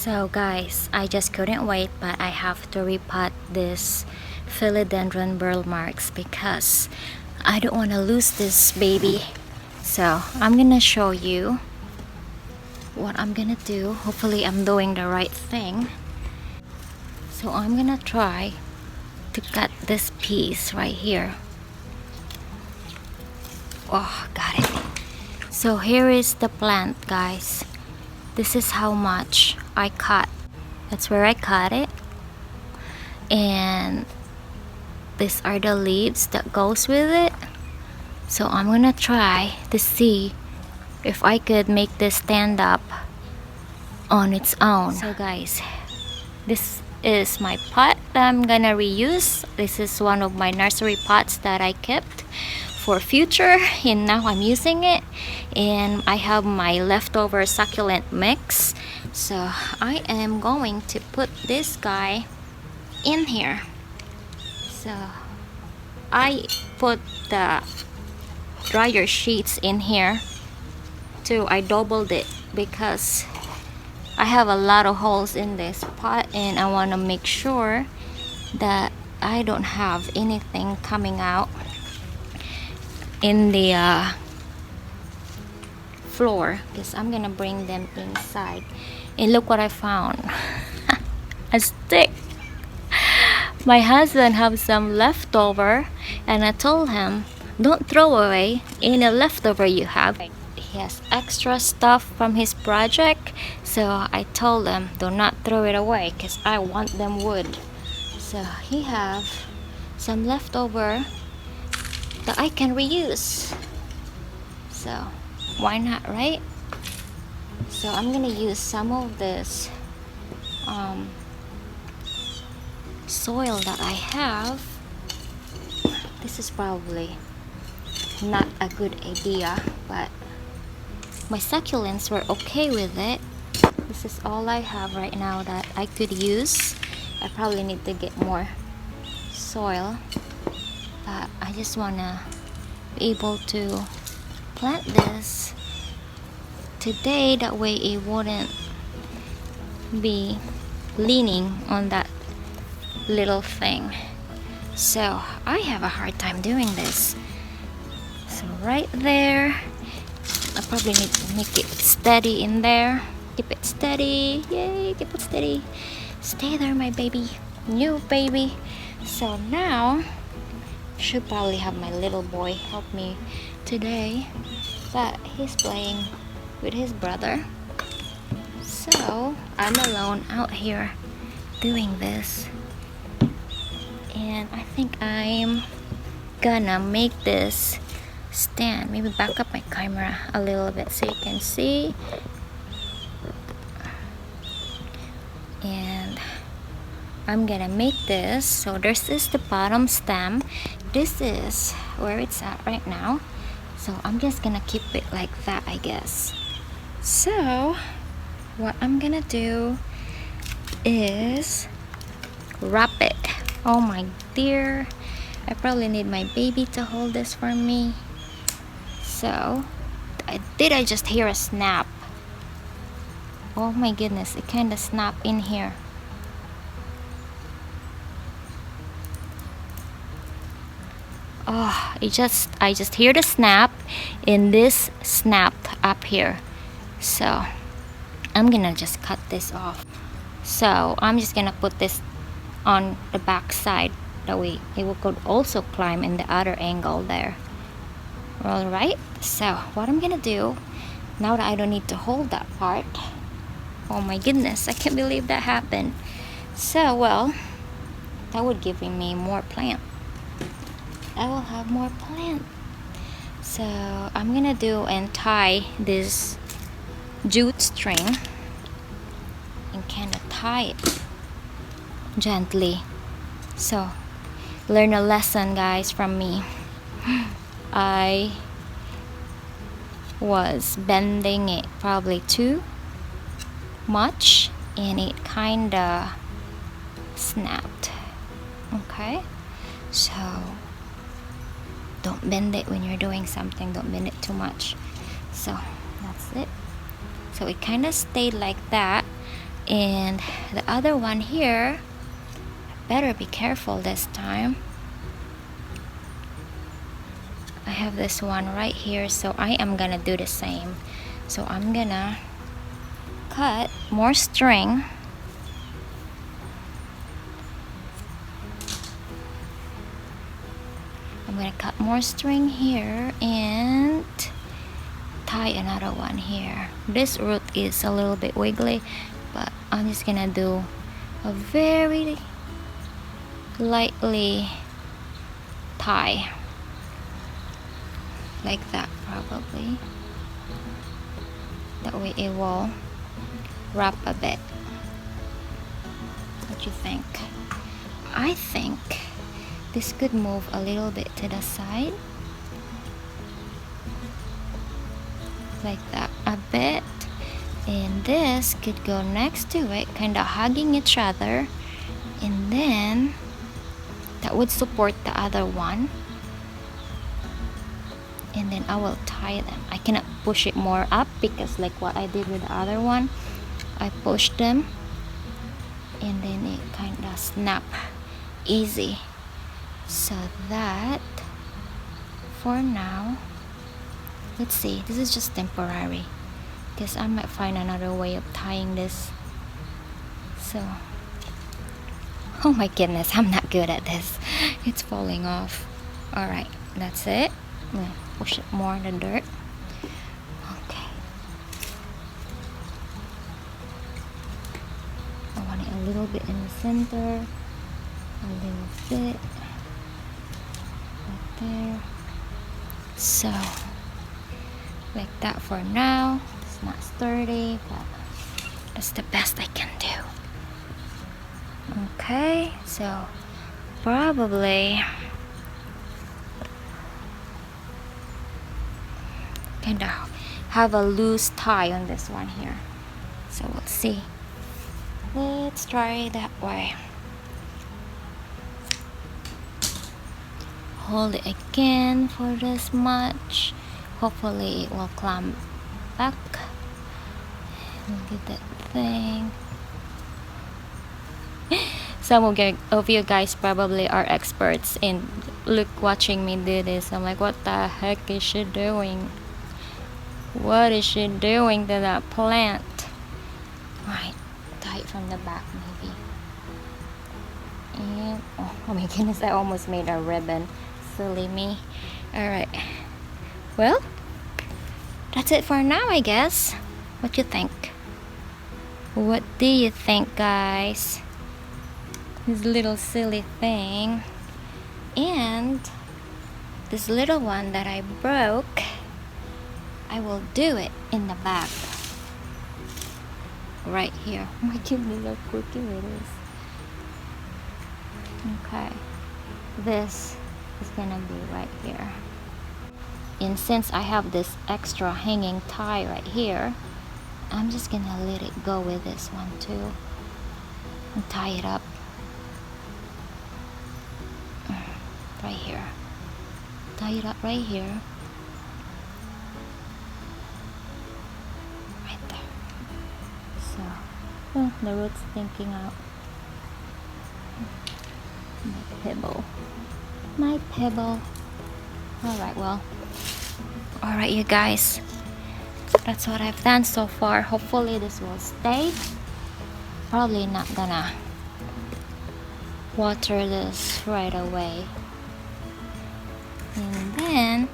So guys, I just couldn't wait, but I have to repot this Philodendron Burl marks because I don't want to lose this baby. So I'm gonna show you what I'm gonna do. Hopefully I'm doing the right thing. So I'm gonna try to cut this piece right here. Oh, got it. So here is the plant, guys. This is how much I cut. That's where I cut it. And these are the leaves that goes with it. So I'm gonna try to see if I could make this stand up on its own. So guys, this is my pot that I'm gonna reuse. This is one of my nursery pots that I kept for future, and now I'm using it. And I have my leftover succulent mix, so I am going to put this guy in here. So I put the dryer sheets in here too. I doubled it because I have a lot of holes in this pot, and I want to make sure that I don't have anything coming out in the floor, because I'm gonna bring them inside. And look what I found. A stick. My husband have some leftover, and I told him don't throw away any leftover you have. He has extra stuff from his project, so I told him do not throw it away because I want them wood. So he have some leftover that I can reuse, so why not, right? So I'm gonna use some of this soil that I have. This is probably not a good idea, but my succulents were okay with it. This is all I have right now that I could use. I probably need to get more soil, but I just wanna be able to plant this today, that way it wouldn't be leaning on that little thing. So I have a hard time doing this. So right there, I probably need to make it steady in there. Keep it steady. Yay, keep it steady. Stay there, my baby, new baby. So now should probably have my little boy help me today, but he's playing with his brother, so I'm alone out here doing this. And I think I'm gonna make this stand. Maybe back up my camera a little bit so you can see. And I'm gonna make this, so this is the bottom stem, this is where it's at right now, so I'm just gonna keep it like that, I guess. So what I'm gonna do is wrap it. Oh my dear, I probably need my baby to hold this for me. So did I just hear a snap? Oh my goodness, it kind of snapped in here. Oh, I just hear the snap, and this snapped up here. So I'm gonna just cut this off. So I'm just gonna put this on the back side, that way it could also climb in the other angle there. All right, so what I'm gonna do now that I don't need to hold that part, oh my goodness, I can't believe that happened. So well, that would give me more plant. I will have more plant. So I'm gonna do and tie this jute string and kind of tie it gently. So learn a lesson, guys, from me. I was bending it probably too much, and it kind of snapped. Okay, so don't bend it when you're doing something. Don't bend it too much. So that's it. So it kind of stayed like that, And the other one here, better be careful this time. I have this one right here, so I am gonna do the same. So I'm gonna cut more string. I'm gonna cut more string here and tie another one here. This root is a little bit wiggly, but I'm just gonna do a very lightly tie like that, probably. That way it will wrap a bit. What you think? I think this could move a little bit to the side, like that a bit, and this could go next to it, kind of hugging each other, and then that would support the other one, and then I will tie them. I cannot push it more up because like what I did with the other one, I pushed them and then it kind of snap easy. So that for now, let's see, this is just temporary because I might find another way of tying this. So oh my goodness, I'm not good at this. It's falling off. All right, that's it. I'm gonna push it more in the dirt. Okay, I want it a little bit in the center, a little bit right there. So like that for now. It's not sturdy, but that's the best I can do. Okay, so probably kind of have a loose tie on this one here. So we'll see. Let's try that way. Hold it again for this much. Hopefully it will climb back. Look at that thing. Some of you guys probably are experts in watching me do this. I'm like, what the heck is she doing? What is she doing to that plant? Right, tie it from the back maybe. And oh my goodness, I almost made a ribbon. Silly me. Alright, well, that's it for now, I guess. What you think? What do you think, guys? This little silly thing. And this little one that I broke, I will do it in the back. Right here. Oh my goodness, how crooked it is. Okay. This is gonna be right here. And since I have this extra hanging tie right here, I'm just gonna let it go with this one too. And tie it up. Right here. Tie it up right here. Right there. So, oh, the root's sticking out. My pebble. My pebble. Alright, well. Alright, you guys. That's what I've done so far. Hopefully this will stay. Probably not gonna water this right away. And then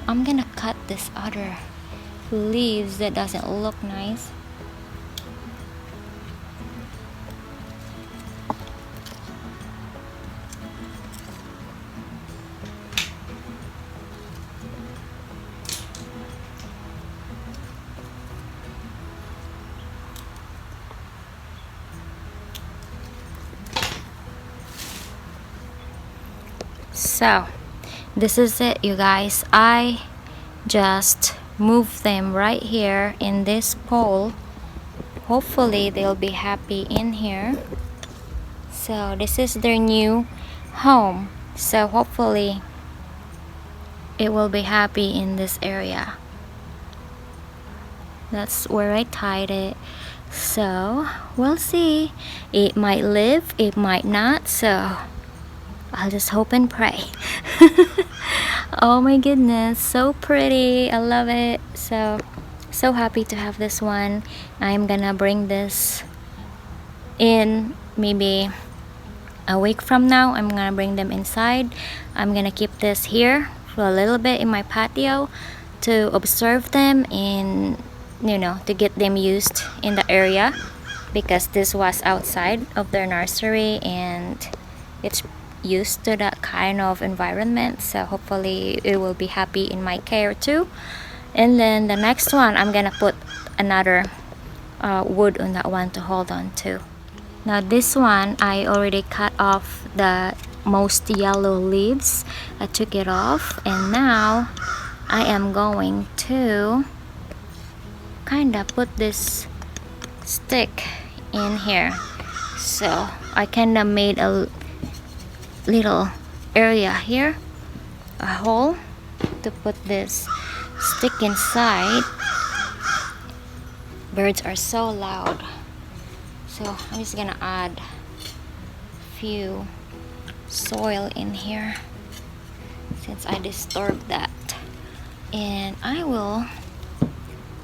I'm gonna cut this other leaves that doesn't look nice. So this is it, you guys. I just moved them right here in this pole. Hopefully they'll be happy in here. So this is their new home. So hopefully it will be happy in this area. That's where I tied it. So we'll see. It might live, it might not, so I'll just hope and pray. Oh my goodness, so pretty. I love it. So happy to have this one. I'm gonna bring this in maybe a week from now. I'm gonna bring them inside. I'm gonna keep this here for a little bit in my patio to observe them and, you know, to get them used in the area, because this was outside of their nursery and it's used to that kind of environment. So hopefully it will be happy in my care too. And then the next one, I'm gonna put another wood on that one to hold on to. Now this one, I already cut off the most yellow leaves. I took it off, and now I am going to kind of put this stick in here. So I kind of made a little area here, a hole to put this stick inside. Birds are so loud, so I'm just gonna add a few soil in here since I disturbed that, and I will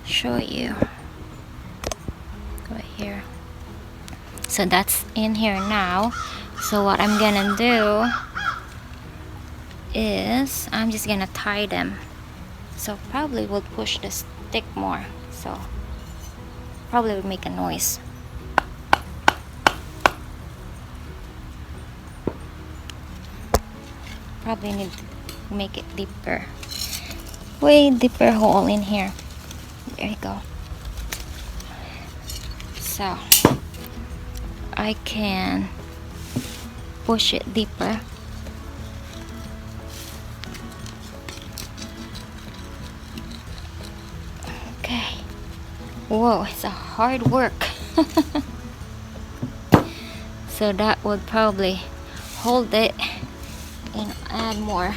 show you right here. So that's in here now. So what I'm gonna do is I'm just gonna tie them, so probably will push the stick more, so probably will make a noise. Probably need to make it deeper, way deeper hole in here. There you go. So I can push it deeper. Okay. Whoa, it's a hard work. So that would probably hold it and add more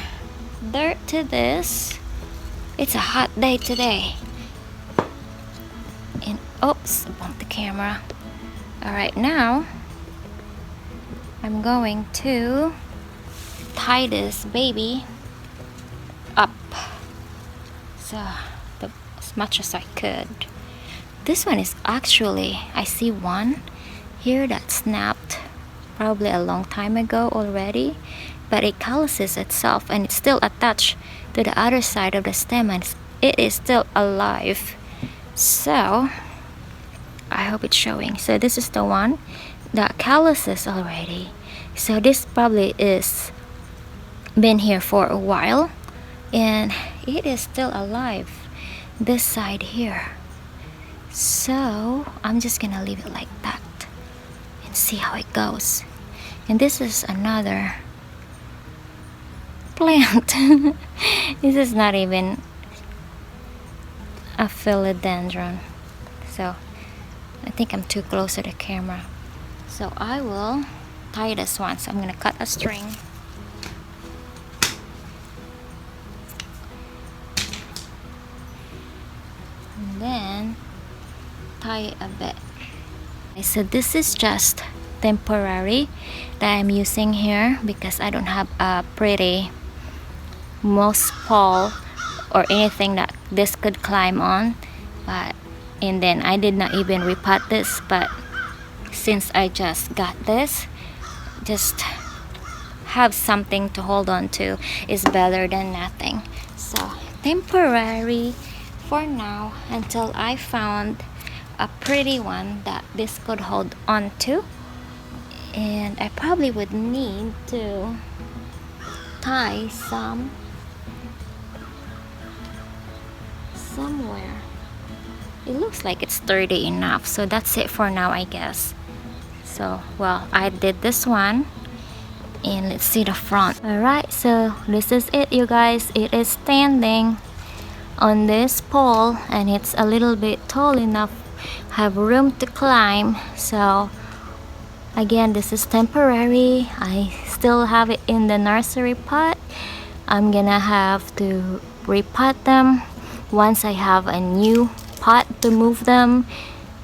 dirt to this. It's a hot day today. And oops, I bumped the camera. Alright, now I'm going to tie this baby up, so as much as I could. This one is actually, I see one here that snapped probably a long time ago already, but it calluses itself and it's still attached to the other side of the stem, and it is still alive. So I hope it's showing. So this is the one that calluses already. So this probably is been here for a while, and it is still alive this side here. So I'm just gonna leave it like that and see how it goes. And this is another plant. This is not even a philodendron, so I think I'm too close to the camera. So I will tie this one. So I'm gonna cut a string. And then tie it a bit. So this is just temporary that I'm using here because I don't have a pretty moss pole or anything that this could climb on. And then I did not even repot this, but since I just got this, just have something to hold on to is better than nothing. So temporary for now until I found a pretty one that this could hold on to. And I probably would need to tie some somewhere. It looks like it's sturdy enough, so that's it for now, I guess. So well, I did this one, and let's see the front. Alright, so this is it, you guys. It is standing on this pole, and it's a little bit tall enough, have room to climb. So again, this is temporary. I still have it in the nursery pot. I'm gonna have to repot them once I have a new pot to move them.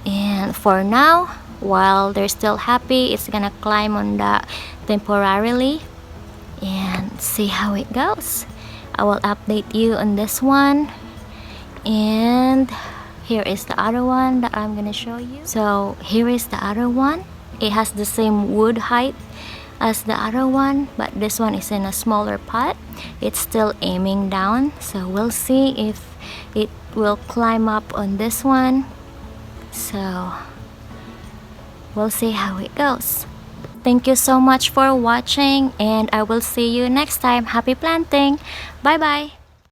And for now, while they're still happy, it's gonna climb on that temporarily and see how it goes. I will update you on this one. And here is the other one that I'm gonna show you. So here is the other one. It has the same wood height as the other one, but this one is in a smaller pot. It's still aiming down, so we'll see if it will climb up on this one. So we'll see how it goes. Thank you so much for watching, and I will see you next time. Happy planting. Bye bye.